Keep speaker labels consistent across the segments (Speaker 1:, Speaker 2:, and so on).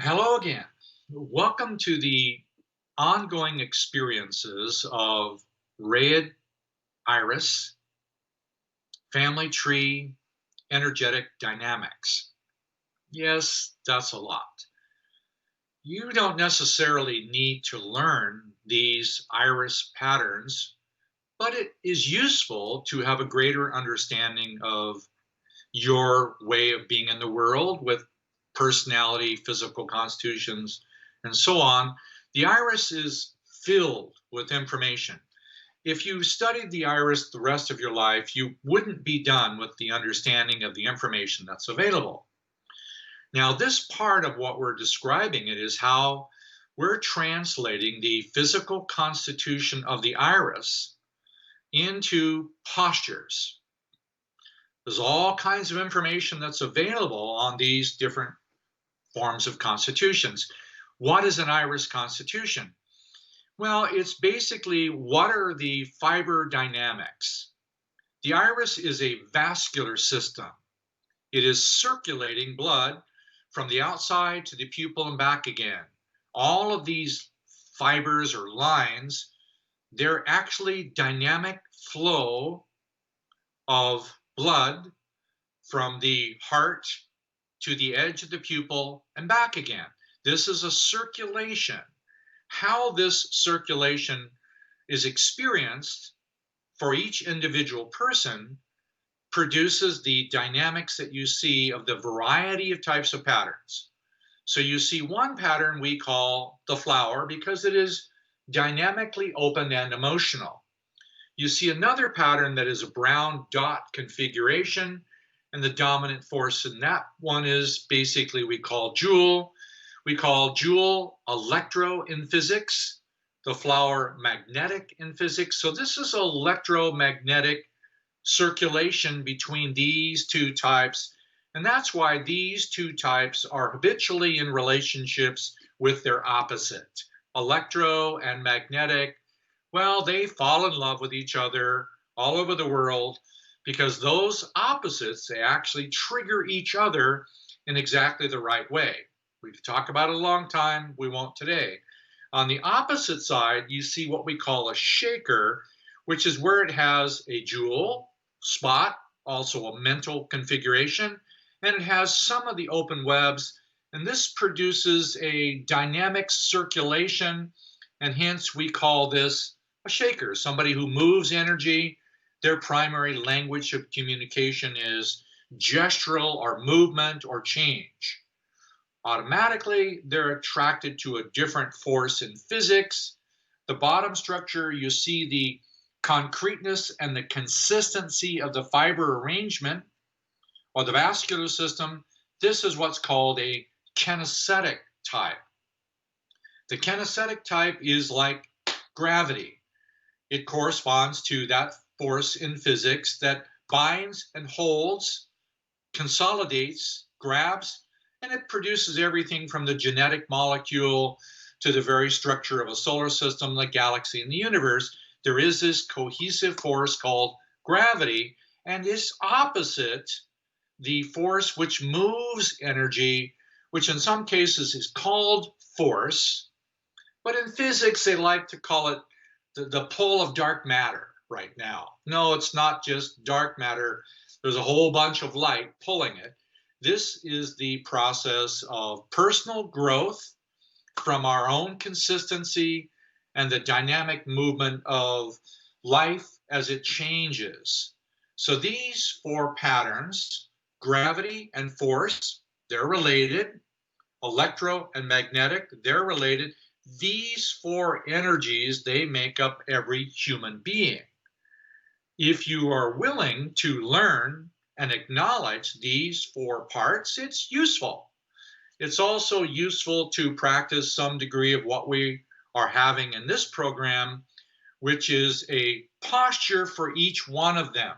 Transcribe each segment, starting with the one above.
Speaker 1: Hello again. Welcome to the ongoing experiences of Rayid iris, family tree, energetic dynamics. Yes, that's a lot. You don't necessarily need to learn these iris patterns, but it is useful to have a greater understanding of your way of being in the world with personality, physical constitutions, and so on. The iris is filled with information. If you studied the iris the rest of your life, you wouldn't be done with the understanding of the information that's available. Now, this part of what we're describing it is how we're translating the physical constitution of the iris into postures. There's all kinds of information that's available on these different forms of constitutions. What is an iris constitution? Well, it's basically what are the fiber dynamics. The iris is a vascular system. It is circulating blood from the outside to the pupil and back again. All of these fibers or lines, they're actually dynamic flow of blood from the heart to the edge of the pupil and back again. This is a circulation. How this circulation is experienced for each individual person produces the dynamics that you see of the variety of types of patterns. So you see one pattern we call the flower because it is dynamically open and emotional. You see another pattern that is a brown dot configuration, and the dominant force in that one is basically we call Joule. We call Joule electro in physics, the flower magnetic in physics. So this is electromagnetic circulation between these two types. And that's why these two types are habitually in relationships with their opposite. Electro and magnetic, well, they fall in love with each other all over the world because those opposites, they actually trigger each other in exactly the right way. We've talked about it a long time. We won't today. On the opposite side, you see what we call a shaker, which is where it has a Joule spot, also a mental configuration, and it has some of the open webs. And this produces a dynamic circulation, and hence we call this a shaker, somebody who moves energy. Their primary language of communication is gestural or movement or change. Automatically, they're attracted to a different force in physics. The bottom structure, you see the concreteness and the consistency of the fiber arrangement or the vascular system. This is what's called a kinesthetic type. The kinesthetic type is like gravity. It corresponds to that force in physics that binds and holds, consolidates, grabs, and it produces everything from the genetic molecule to the very structure of a solar system, the galaxy, and the universe. There is this cohesive force called gravity, and its opposite, the force which moves energy, which in some cases is called force, but in physics they like to call it the pull of dark matter right now. No, it's not just dark matter. There's a whole bunch of light pulling it. This is the process of personal growth from our own consistency and the dynamic movement of life as it changes. So these four patterns, gravity and force, they're related. Electro and magnetic, they're related. These four energies, they make up every human being. If you are willing to learn and acknowledge these four parts, it's useful. It's also useful to practice some degree of what we are having in this program, which is a posture for each one of them.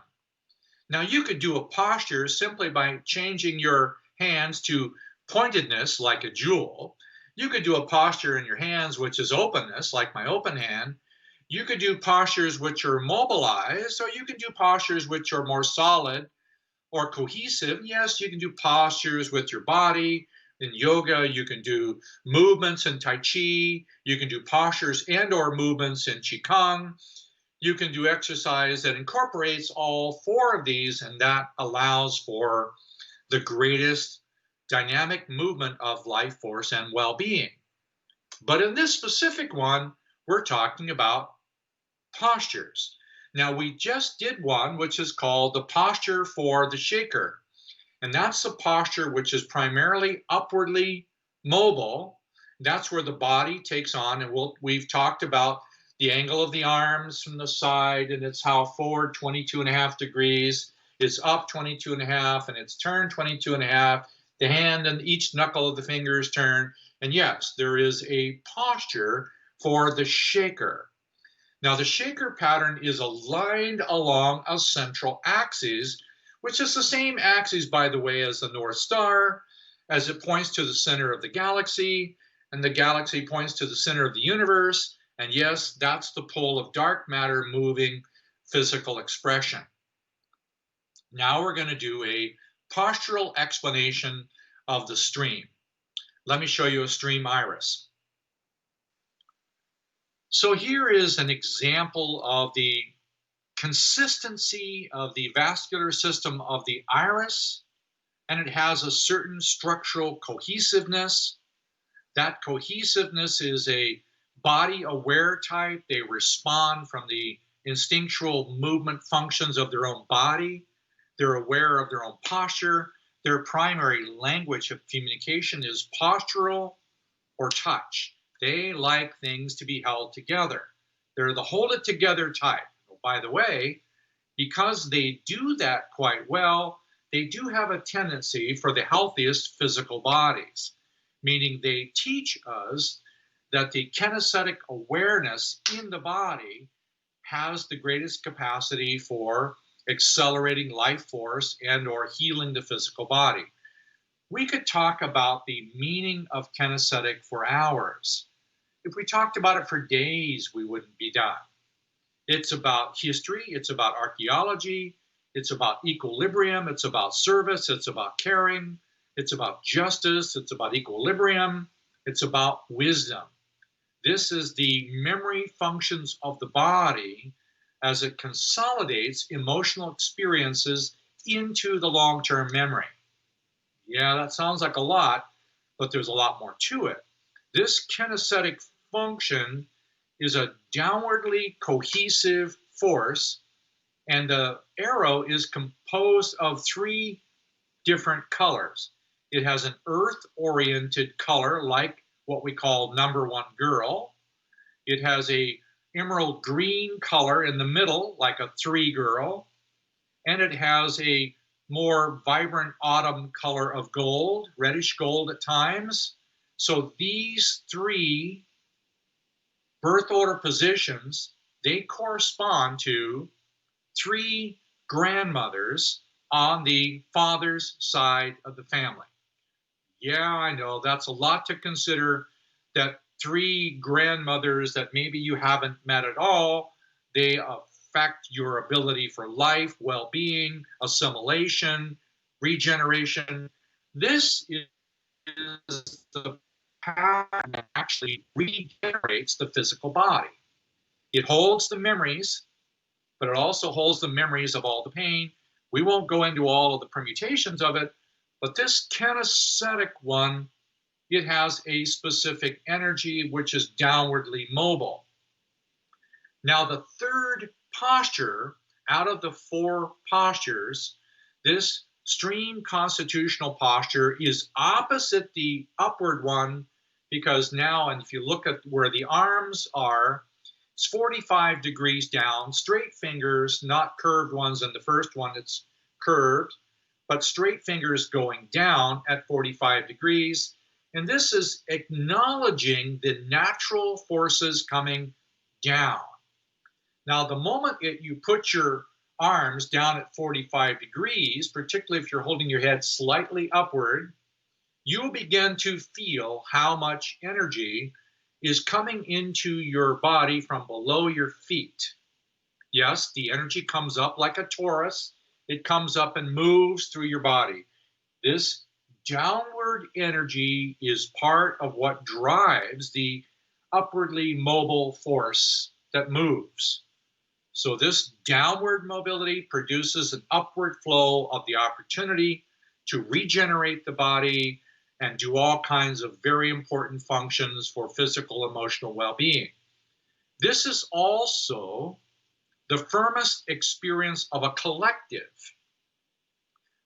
Speaker 1: Now, you could do a posture simply by changing your hands to pointedness, like a Joule. You could do a posture in your hands, which is openness, like my open hand. You could do postures which are mobilized, or you can do postures which are more solid or cohesive. Yes, you can do postures with your body, In yoga, you can do movements in Tai Chi, you can do postures and or movements in Qigong. You can do exercise that incorporates all four of these, and that allows for the greatest dynamic movement of life force and well-being. But in this specific one, we're talking about postures. Now, we just did one which is called the posture for the shaker. And that's the posture which is primarily upwardly mobile. That's where the body takes on, and we've talked about the angle of the arms from the side, and it's how forward 22.5 degrees, it's up 22.5, and it's turned 22.5. The hand and each knuckle of the fingers turn. And yes, there is a posture for the shaker. Now, the shaker pattern is aligned along a central axis, which is the same axis, by the way, as the North Star, as it points to the center of the galaxy, and the galaxy points to the center of the universe. And yes, that's the pole of dark matter moving physical expression. Now we're going to do a postural explanation of the stream. Let me show you a stream iris. So here is an example of the consistency of the vascular system of the iris, and it has a certain structural cohesiveness. That cohesiveness is a body aware type. They respond from the instinctual movement functions of their own body. They're aware of their own posture. Their primary language of communication is postural or touch. They like things to be held together. They're the hold it together type. By the way, because they do that quite well, they do have a tendency for the healthiest physical bodies, meaning they teach us that the kinesthetic awareness in the body has the greatest capacity for accelerating life force and or healing the physical body. We could talk about the meaning of kinesthetic for hours. If we talked about it for days, we wouldn't be done. It's about history, it's about archaeology, it's about equilibrium, it's about service, it's about caring, it's about justice, it's about equilibrium, it's about wisdom. This is the memory functions of the body as it consolidates emotional experiences into the long-term memory. Yeah, that sounds like a lot, but there's a lot more to it. This kinesthetic function is a downwardly cohesive force, and the arrow is composed of three different colors. It has an earth-oriented color, like what we call number one girl. It has a emerald green color in the middle, like a 3 girl. And it has a more vibrant autumn color of gold, reddish gold at times. So these three birth order positions, they correspond to 3 grandmothers on the father's side of the family. Yeah, I know that's a lot to consider, that 3 grandmothers that maybe you haven't met at all, they affect your ability for life, well-being, assimilation, regeneration. This is the pattern that actually regenerates the physical body. It holds the memories, but it also holds the memories of all the pain. We won't go into all of the permutations of it, but this kinesthetic one, it has a specific energy which is downwardly mobile. Now, the third posture out of the 4 postures, this stream constitutional posture is opposite the upward one, because now, and if you look at where the arms are, it's 45 degrees down, straight fingers, not curved ones in the first one, it's curved, but straight fingers going down at 45 degrees. And this is acknowledging the natural forces coming down. Now, the moment you put your arms down at 45 degrees, particularly if you're holding your head slightly upward, you'll begin to feel how much energy is coming into your body from below your feet. Yes, the energy comes up like a torus. It comes up and moves through your body. This downward energy is part of what drives the upwardly mobile force that moves. So this downward mobility produces an upward flow of the opportunity to regenerate the body and do all kinds of very important functions for physical, emotional well-being. This is also the firmest experience of a collective.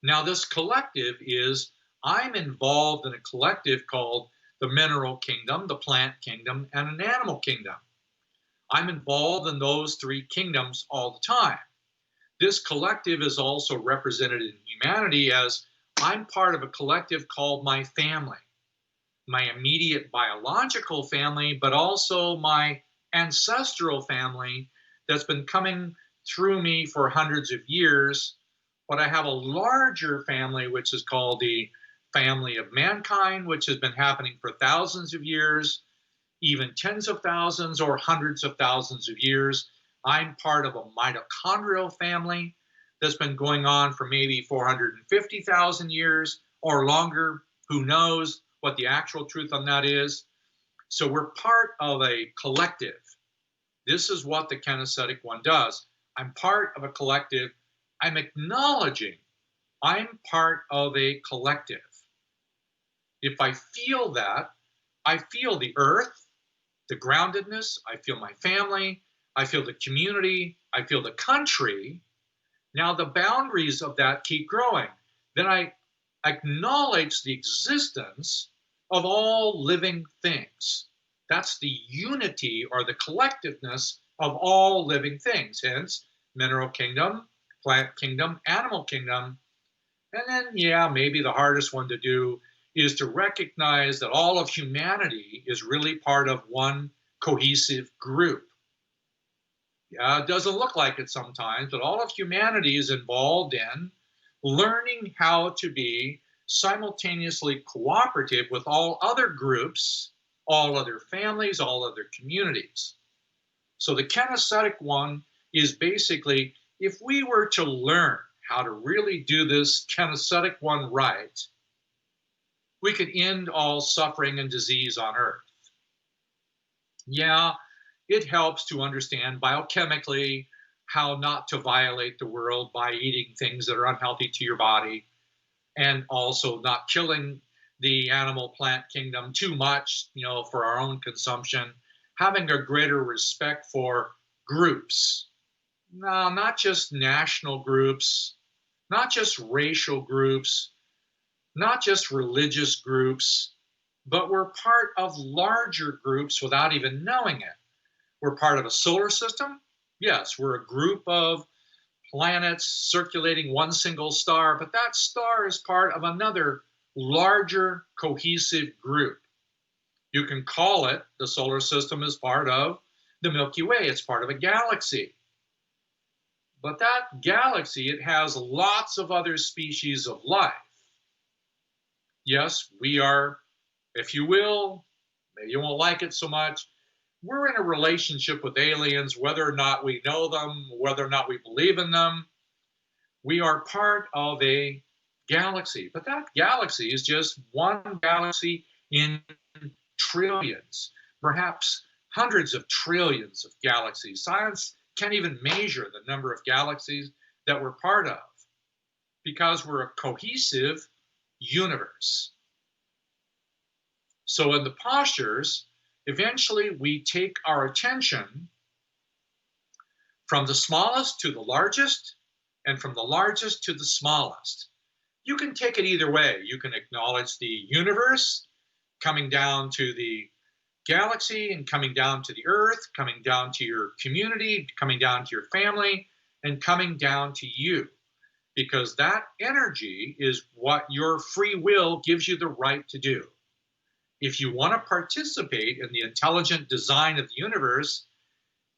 Speaker 1: Now, this collective is, I'm involved in a collective called the mineral kingdom, the plant kingdom, and an animal kingdom. I'm involved in those three kingdoms all the time. This collective is also represented in humanity as I'm part of a collective called my family, my immediate biological family, but also my ancestral family that's been coming through me for hundreds of years. But I have a larger family, which is called the family of mankind, which has been happening for thousands of years, even tens of thousands or hundreds of thousands of years. I'm part of a mitochondrial family that's been going on for maybe 450,000 years or longer. Who knows what the actual truth on that is? So we're part of a collective. This is what the kinesthetic one does. I'm part of a collective. I'm acknowledging I'm part of a collective. If I feel that, I feel the earth, the groundedness, I feel my family, I feel the community, I feel the country. Now the boundaries of that keep growing. Then I acknowledge the existence of all living things. That's the unity or the collectiveness of all living things. Hence, mineral kingdom, plant kingdom, animal kingdom. And then, yeah, maybe the hardest one to do is to recognize that all of humanity is really part of one cohesive group. Yeah, it doesn't look like it sometimes, but all of humanity is involved in learning how to be simultaneously cooperative with all other groups, all other families, all other communities. So the kinesthetic one is basically, if we were to learn how to really do this kinesthetic one right, we could end all suffering and disease on earth. Yeah, it helps to understand biochemically how not to violate the world by eating things that are unhealthy to your body, and also not killing the animal plant kingdom too much, for our own consumption, having a greater respect for groups. No, not just national groups, not just racial groups, not just religious groups, but we're part of larger groups without even knowing it. We're part of a solar system. Yes, we're a group of planets circulating one single star, but that star is part of another larger cohesive group. You can call it, the solar system is part of the Milky Way. It's part of a galaxy. But that galaxy, it has lots of other species of life. Yes, we are, if you will, maybe you won't like it so much, we're in a relationship with aliens, whether or not we know them, whether or not we believe in them. We are part of a galaxy, but that galaxy is just one galaxy in trillions, perhaps hundreds of trillions of galaxies. Science can't even measure the number of galaxies that we're part of because we're a cohesive universe. So in the postures, eventually we take our attention from the smallest to the largest and from the largest to the smallest. You can take it either way. You can acknowledge the universe coming down to the galaxy and coming down to the earth, coming down to your community, coming down to your family, and coming down to you. Because that energy is what your free will gives you the right to do. If you want to participate in the intelligent design of the universe,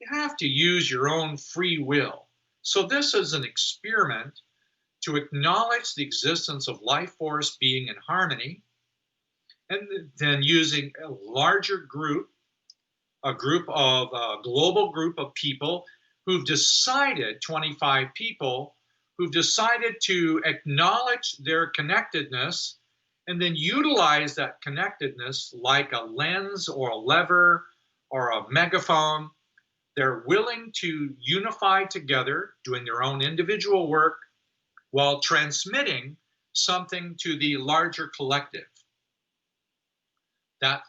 Speaker 1: you have to use your own free will. So this is an experiment to acknowledge the existence of life force being in harmony, and then using a larger group, a global group of people who've decided, 25 people, who've decided to acknowledge their connectedness and then utilize that connectedness like a lens or a lever or a megaphone. They're willing to unify together, doing their own individual work while transmitting something to the larger collective. That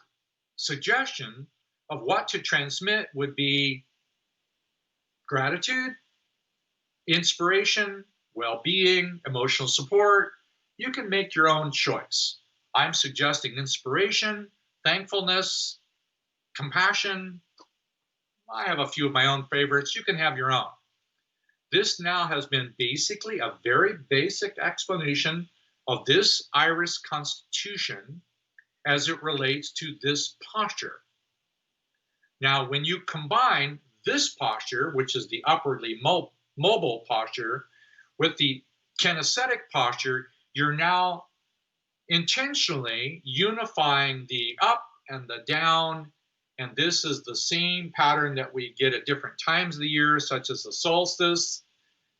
Speaker 1: suggestion of what to transmit would be gratitude, inspiration, well-being, emotional support. You can make your own choice. I'm suggesting inspiration, thankfulness, compassion. I have a few of my own favorites. You can have your own. This now has been basically a very basic explanation of this iris constitution as it relates to this posture. Now, when you combine this posture, which is the upwardly mobile posture, with the kinesthetic posture, you're now intentionally unifying the up and the down. And this is the same pattern that we get at different times of the year, such as the solstice.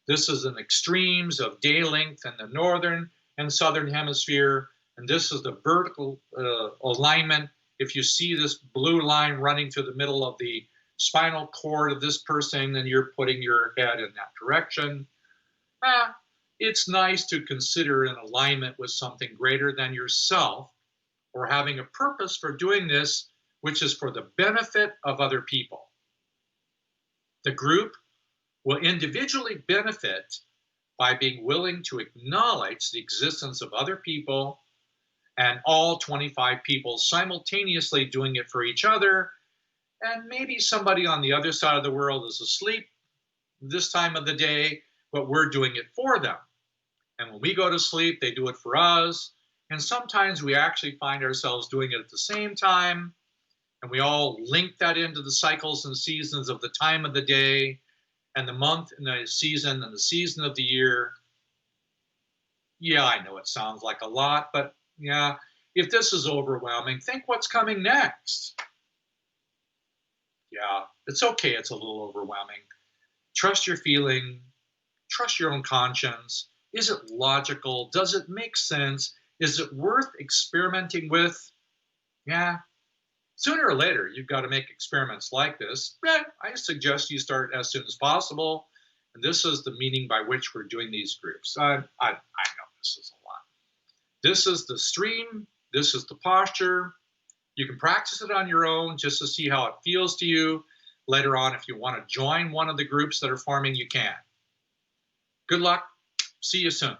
Speaker 1: This is an extremes of day length in the northern and southern hemisphere. And this is the vertical alignment. If you see this blue line running through the middle of the spinal cord of this person, then you're putting your head in that direction. It's nice to consider an alignment with something greater than yourself, or having a purpose for doing this, which is for the benefit of other people. The group will individually benefit by being willing to acknowledge the existence of other people, and all 25 people simultaneously doing it for each other. And maybe somebody on the other side of the world is asleep this time of the day, but we're doing it for them. And when we go to sleep, they do it for us. And sometimes we actually find ourselves doing it at the same time. And we all link that into the cycles and seasons of the time of the day and the month and the season of the year. Yeah, I know it sounds like a lot, but yeah, if this is overwhelming, think what's coming next. Yeah, it's okay. It's a little overwhelming. Trust your feeling. Trust your own conscience. Is it logical? Does it make sense? Is it worth experimenting with? Yeah. Sooner or later, you've got to make experiments like this. Yeah, I suggest you start as soon as possible. And this is the meaning by which we're doing these groups. I know this is a lot. This is the stream. This is the posture. You can practice it on your own just to see how it feels to you. Later on, if you want to join one of the groups that are forming, you can. Good luck. See you soon.